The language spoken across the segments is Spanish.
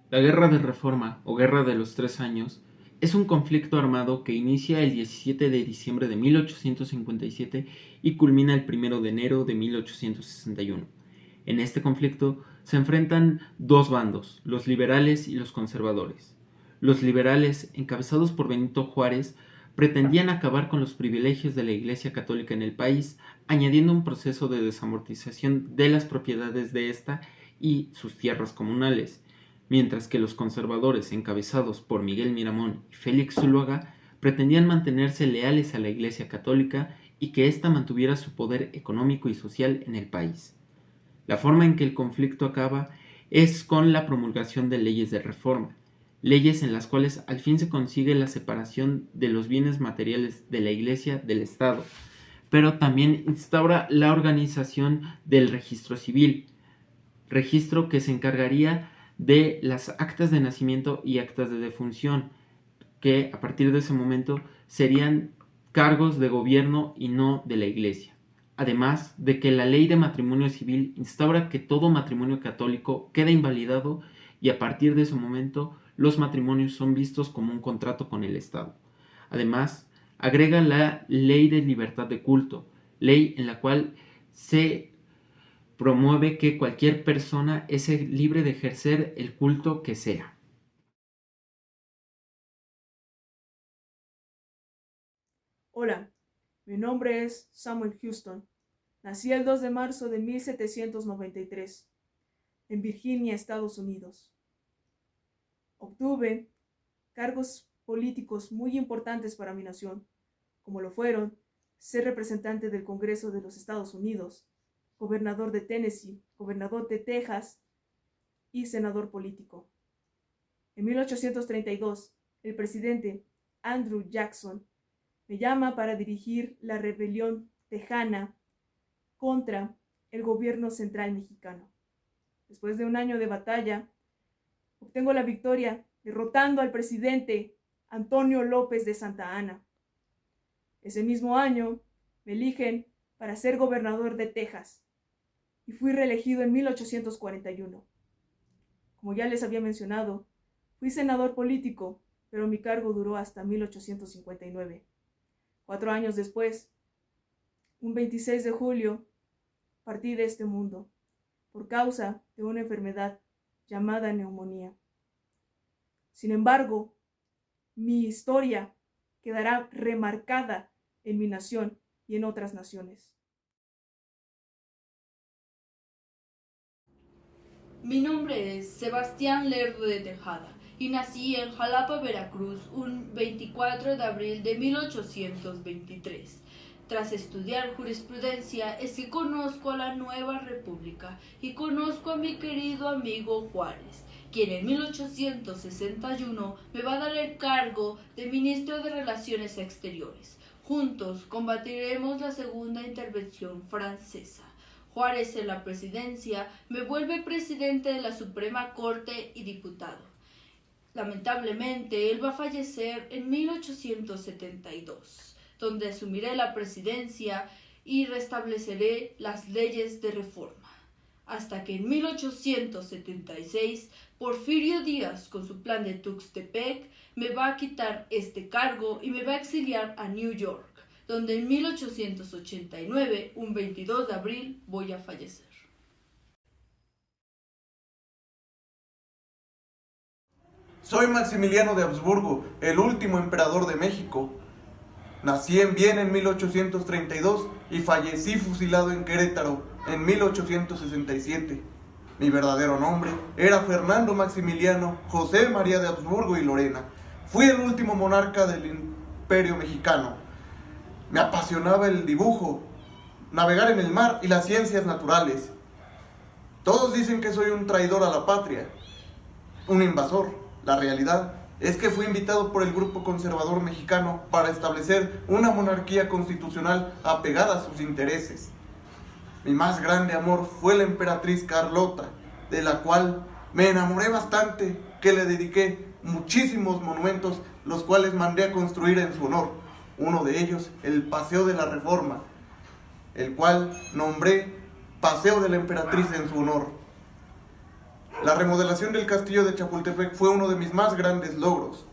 La Guerra de Reforma o Guerra de los Tres Años es un conflicto armado que inicia el 17 de diciembre de 1857 y culmina el 1 de enero de 1861. En este conflicto se enfrentan dos bandos, los liberales y los conservadores. Los liberales, encabezados por Benito Juárez, pretendían acabar con los privilegios de la Iglesia Católica en el país, añadiendo un proceso de desamortización de las propiedades de esta y sus tierras comunales, mientras que los conservadores, encabezados por Miguel Miramón y Félix Zuluaga, pretendían mantenerse leales a la Iglesia Católica y que ésta mantuviera su poder económico y social en el país. La forma en que el conflicto acaba es con la promulgación de leyes de reforma, leyes en las cuales al fin se consigue la separación de los bienes materiales de la Iglesia del Estado, pero también instaura la organización del registro civil, registro que se encargaría de las actas de nacimiento y actas de defunción, que a partir de ese momento serían cargos de gobierno y no de la Iglesia. Además de que la ley de matrimonio civil instaura que todo matrimonio católico queda invalidado y a partir de ese momento los matrimonios son vistos como un contrato con el Estado. Además, agrega la ley de libertad de culto, ley en la cual se promueve que cualquier persona es libre de ejercer el culto que sea. Hola, mi nombre es Samuel Houston. Nací el 2 de marzo de 1793 en Virginia, Estados Unidos. Obtuve cargos políticos muy importantes para mi nación, como lo fueron ser representante del Congreso de los Estados Unidos, gobernador de Tennessee, gobernador de Texas y senador político. En 1832, el presidente Andrew Jackson me llama para dirigir la rebelión tejana contra el gobierno central mexicano. Después de un año de batalla, obtengo la victoria derrotando al presidente Antonio López de Santa Anna. Ese mismo año me eligen para ser gobernador de Texas y fui reelegido en 1841. Como ya les había mencionado, fui senador político, pero mi cargo duró hasta 1859. 4 años después, un 26 de julio, partí de este mundo por causa de una enfermedad llamada neumonía. Sin embargo, mi historia quedará remarcada en mi nación y en otras naciones. Mi nombre es Sebastián Lerdo de Tejada y nací en Jalapa, Veracruz, un 24 de abril de 1823. Tras estudiar jurisprudencia es que conozco a la nueva república y conozco a mi querido amigo Juárez, quien en 1861 me va a dar el cargo de ministro de Relaciones Exteriores. Juntos combatiremos la segunda intervención francesa. Juárez en la presidencia me vuelve presidente de la Suprema Corte y diputado. Lamentablemente, él va a fallecer en 1872, donde asumiré la presidencia y restableceré las leyes de reforma. Hasta que en 1876, Porfirio Díaz, con su plan de Tuxtepec, me va a quitar este cargo y me va a exiliar a New York, donde en 1889, un 22 de abril, voy a fallecer. Soy Maximiliano de Habsburgo, el último emperador de México. Nací en Viena en 1832 y fallecí fusilado en Querétaro en 1867. Mi verdadero nombre era Fernando Maximiliano José María de Habsburgo y Lorena. Fui el último monarca del Imperio Mexicano. Me apasionaba el dibujo, navegar en el mar y las ciencias naturales. Todos dicen que soy un traidor a la patria, un invasor. La realidad es que fui invitado por el grupo conservador mexicano para establecer una monarquía constitucional apegada a sus intereses. Mi más grande amor fue la emperatriz Carlota, de la cual me enamoré bastante, que le dediqué muchísimos monumentos, los cuales mandé a construir en su honor. Uno de ellos, el Paseo de la Reforma, el cual nombré Paseo de la Emperatriz en su honor. La remodelación del castillo de Chapultepec fue uno de mis más grandes logros.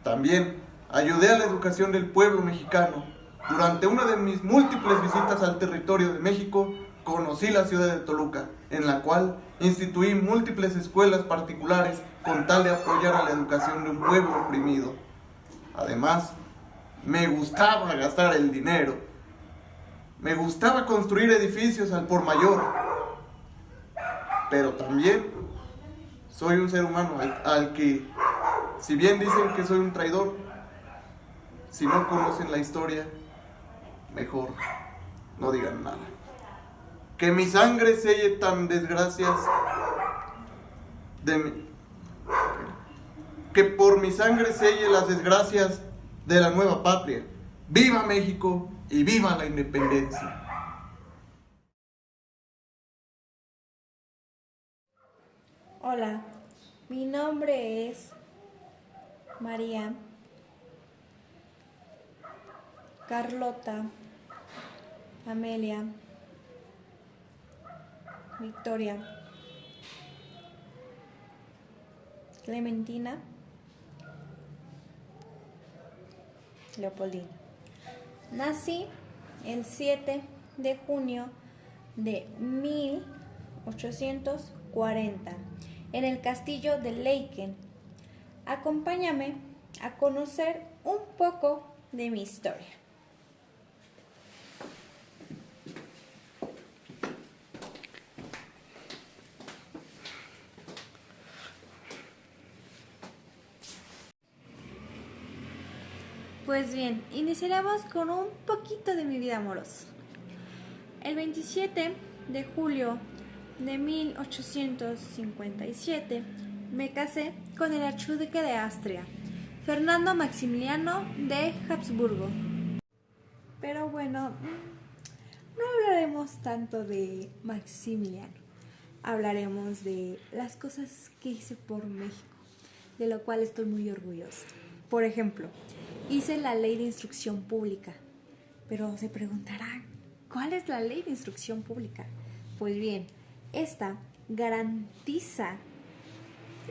También ayudé a la educación del pueblo mexicano. Durante una de mis múltiples visitas al territorio de México, conocí la ciudad de Toluca, en la cual instituí múltiples escuelas particulares con tal de apoyar a la educación de un pueblo oprimido. Además, me gustaba gastar el dinero. Me gustaba construir edificios al por mayor. Pero también soy un ser humano al que, si bien dicen que soy un traidor, si no conocen la historia, mejor no digan nada. Que mi sangre selle tan desgracias de mí. Que por mi sangre selle las desgracias de la nueva patria. ¡Viva México y viva la independencia! Hola, mi nombre es María Carlota Amelia Victoria Clementina Leopoldina. Nací el 7 de junio de 1840 en el castillo de Leiken. Acompáñame a conocer un poco de mi historia. Pues bien, iniciaremos con un poquito de mi vida amorosa. El 27 de julio de 1857 me casé con el archiduque de Austria, Fernando Maximiliano de Habsburgo. Pero bueno, no hablaremos tanto de Maximiliano. Hablaremos de las cosas que hice por México, de lo cual estoy muy orgullosa. Por ejemplo, hice la ley de instrucción pública. Pero se preguntarán, ¿cuál es la ley de instrucción pública? Pues bien, esta garantiza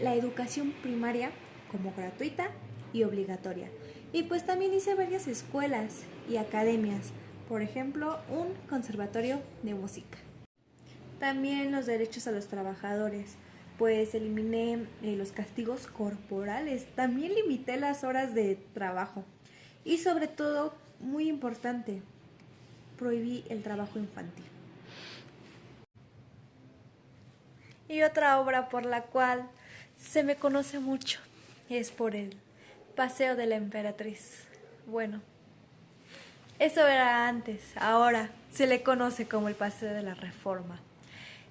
la educación primaria como gratuita y obligatoria. Y pues también hice varias escuelas y academias, por ejemplo, un conservatorio de música. También los derechos a los trabajadores, pues eliminé los castigos corporales, también limité las horas de trabajo y sobre todo, muy importante, prohibí el trabajo infantil. Y otra obra por la cual se me conoce mucho es por el Paseo de la Emperatriz. Bueno, eso era antes, ahora se le conoce como el Paseo de la Reforma.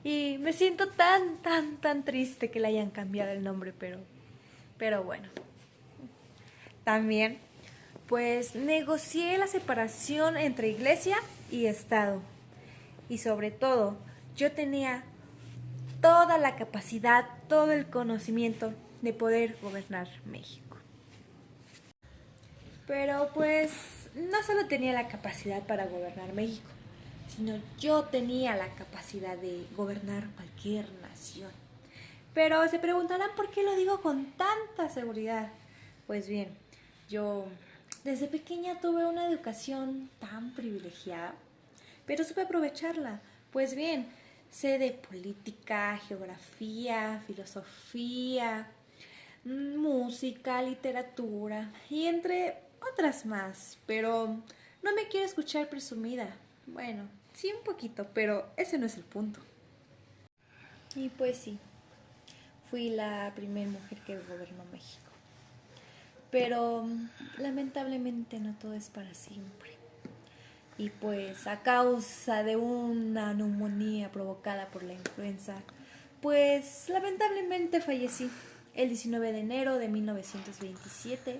Y me siento tan triste que le hayan cambiado el nombre, pero bueno. También, pues negocié la separación entre iglesia y Estado. Y sobre todo, yo tenía toda la capacidad, todo el conocimiento de poder gobernar México. Pero pues no solo tenía la capacidad para gobernar México, sino yo tenía la capacidad de gobernar cualquier nación. Pero se preguntarán por qué lo digo con tanta seguridad. Pues bien, yo desde pequeña tuve una educación tan privilegiada, pero supe aprovecharla. Pues bien, sé de política, geografía, filosofía, música, literatura y entre otras más, pero no me quiero escuchar presumida. Bueno, sí un poquito, pero ese no es el punto. Y pues sí, fui la primera mujer que gobernó México. Pero lamentablemente no todo es para siempre. Y pues a causa de una neumonía provocada por la influenza, pues lamentablemente fallecí el 19 de enero de 1927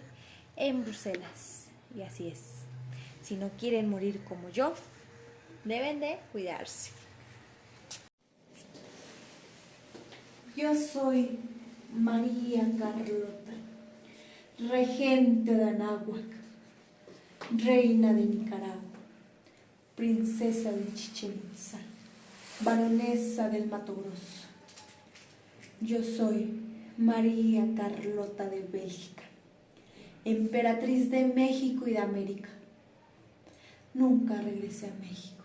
en Bruselas. Y así es, si no quieren morir como yo, deben de cuidarse. Yo soy María Carlota, regente de Anáhuac, reina de Nicaragua, princesa de Chichén Itzá, baronesa del Mato Grosso. Yo soy María Carlota de Bélgica, emperatriz de México y de América. Nunca regresé a México.